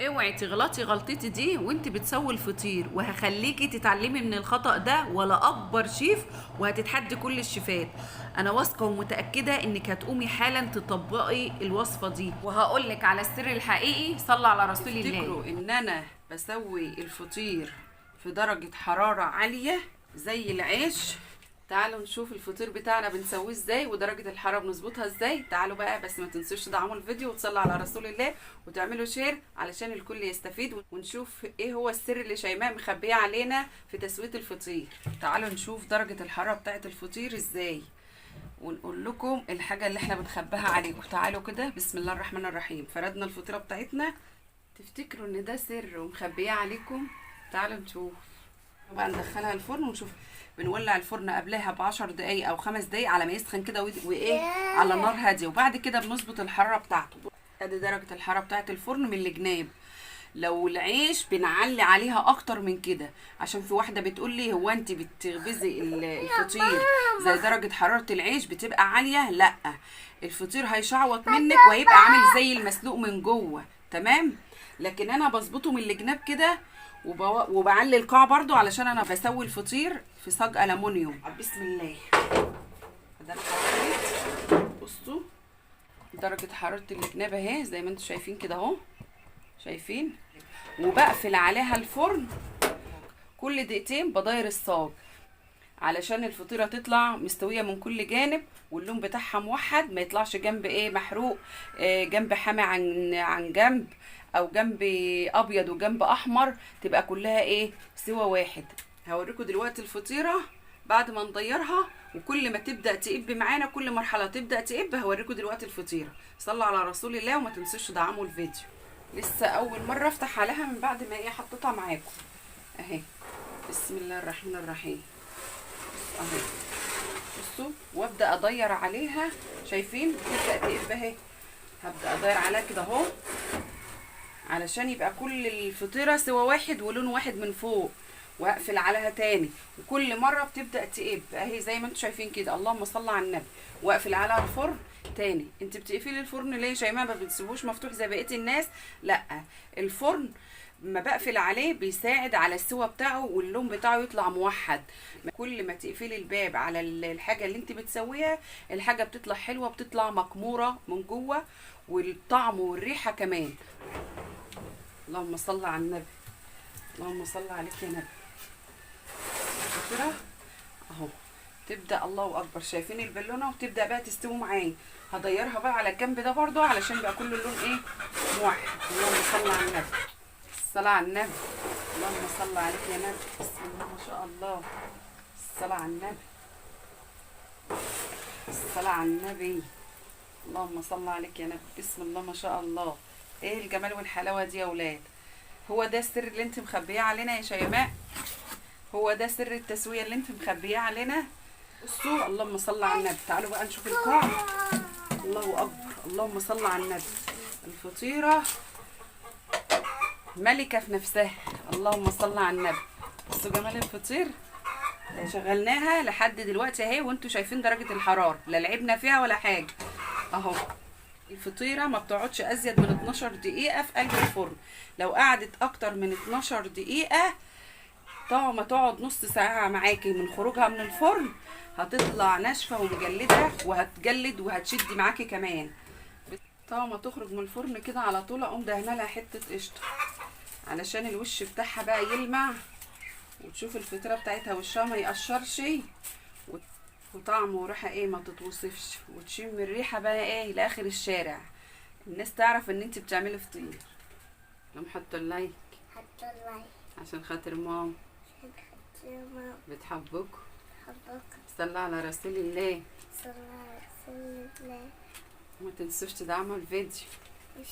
اوعي تغلطي غلطتي دي وانت بتسوي الفطير، وهخليكي تتعلمي من الخطأ ده، ولا اكبر شيف وهتتحدي كل الشيفات. انا واثقه ومتاكده انك هتقومي حالا تطبقي الوصفه دي، وهقولك على السر الحقيقي. صلى على رسول الله. تفتكروا ان انا بسوي الفطير في درجة حرارة عالية زي العيش؟ تعالوا نشوف الفطير بتاعنا بنسويه ازاي ودرجة الحرارة بنظبطها ازاي. تعالوا بقى، بس ما تنسوش تدعموا الفيديو وتصلوا على رسول الله وتعملوا شير علشان الكل يستفيد، ونشوف ايه هو السر اللي شيماء مخبيه علينا في تسوية الفطير. تعالوا نشوف درجة الحرارة بتاعة الفطير ازاي، ونقول لكم الحاجة اللي احنا بنخبيها عليكم. تعالوا كده، بسم الله الرحمن الرحيم. فردنا الفطيرة بتاعتنا. تفتكروا ان ده سر ومخبيه عليكم؟ تعالوا نشوف. بقى ندخلها الفرن ونشوف. بنولع الفرن قبلها ب10 دقايق او 5 دقايق على ما يسخن كده وايه، على نار هاديه، وبعد كده بنظبط الحراره بتاعته. ادي درجه الحراره بتاعه الفرن من الجناب. لو العيش بنعلي عليها اكتر من كده، عشان في واحده بتقول لي هو انت بتخبزي الفطير زي درجه حراره العيش بتبقى عاليه؟ لا، الفطير هيشعوط منك وهيبقى عامل زي المسلوق من جوه، تمام. لكن انا بظبطه من الجناب كده، وبعلي القاع برضو علشان انا بسوي الفطير في صاج الومنيوم. بسم الله. ده الحرارة. بصوا درجة حرارة الجناب اهي زي ما انتم شايفين كده اهو، شايفين. وبقفل عليها الفرن كل دقيقتين بداير الصاج علشان الفطيرة تطلع مستوية من كل جانب، واللون بتاعها موحد، ما يطلعش جنب ايه محروق، جنب حامي عن جنب، او جنب ابيض وجنب احمر، تبقى كلها ايه سوا واحد. هوريكم دلوقتي الفطيرة بعد ما نضيرها، وكل ما تبدا تقب معانا، كل مرحله تبدا تقب هوريكم دلوقتي الفطيره. صلوا على رسول الله وما تنسوش تدعموا الفيديو. لسه اول مره افتح عليها من بعد ما ايه حطيتها معاكم اهي. بسم الله الرحمن الرحيم اهي. بصوا، وابدا ادير عليها، شايفين تبدا تقب اهي. هبدا ادير عليها كده اهو علشان يبقى كل الفطيره سوا واحد ولون واحد من فوق، واقفل عليها تاني، وكل مره بتبدا تقب اهي زي ما انتم شايفين كده. اللهم صل على النبي. واقفل عليها الفرن تاني. انت بتقفلي الفرن ليه يا شيماء؟ ما بتسيبوش مفتوح زي بقيه الناس؟ لا، الفرن ما بقفل عليه بيساعد على السوا بتاعه واللون بتاعه يطلع موحد. كل ما تقفلي الباب على الحاجه اللي انت بتسويها، الحاجه بتطلع حلوه، بتطلع مكموره من جوه، والطعم والريحه كمان. اللهم صل على النبي. اللهم صل عليك يا نبي. كده اهو تبدا، الله اكبر، شايفين البالونه؟ وتبدا بقى تستوي معايا. هضيرها بقى على الجنب ده برضو علشان يبقى كل اللون ايه موحد. اللهم صل على النبي. الصلاه على النبي. اللهم صل عليك يا نبي. بسم الله ما شاء الله. الصلاه على النبي. الصلاه على النبي. اللهم صل عليك يا نبي. بسم الله ما شاء الله. ايه الجمال والحلاوه دي يا اولاد؟ هو ده السر اللي انت مخبيه علينا يا شيماء؟ هو ده سر التسويه اللي انت مخبيه علينا؟ بصوا، اللهم صل على النبي. تعالوا بقى نشوف القاع. الله اكبر، اللهم صل على النبي. الفطيره ملكه في نفسها. اللهم صل على النبي. بصوا جمال الفطير. شغلناها لحد دلوقتي اهي، وانتوا شايفين درجه الحراره، لا لعبنا فيها ولا حاجه اهو. الفطيره ما بتقعدش ازيد من 12 دقيقه في قلب الفرن. لو قعدت اكتر من 12 دقيقه، طبعا ما تقعد نص ساعه معاكي من خروجها من الفرن، هتطلع ناشفه ومجلده، وهتجلد وهتشدي معاكي كمان. طبعا ما تخرج من الفرن كده على طول اقوم دهنه لها حته قشطه علشان الوش بتاعها بقى يلمع، وتشوف الفطيره بتاعتها وشها ما يقشرش، وطعم وريحه ايه ما تتوصفش، وتشم الريحه بقى ايه لاخر الشارع. الناس تعرف ان انت بتعملي فطير. لما حط اللايك، حط اللايك عشان خاطر ماما عشان خاطر ماما بتحبكم. بحبك. صلى على رسول الله. صلى على رسول الله. وما تنسوش تدعموا الفيديو. مش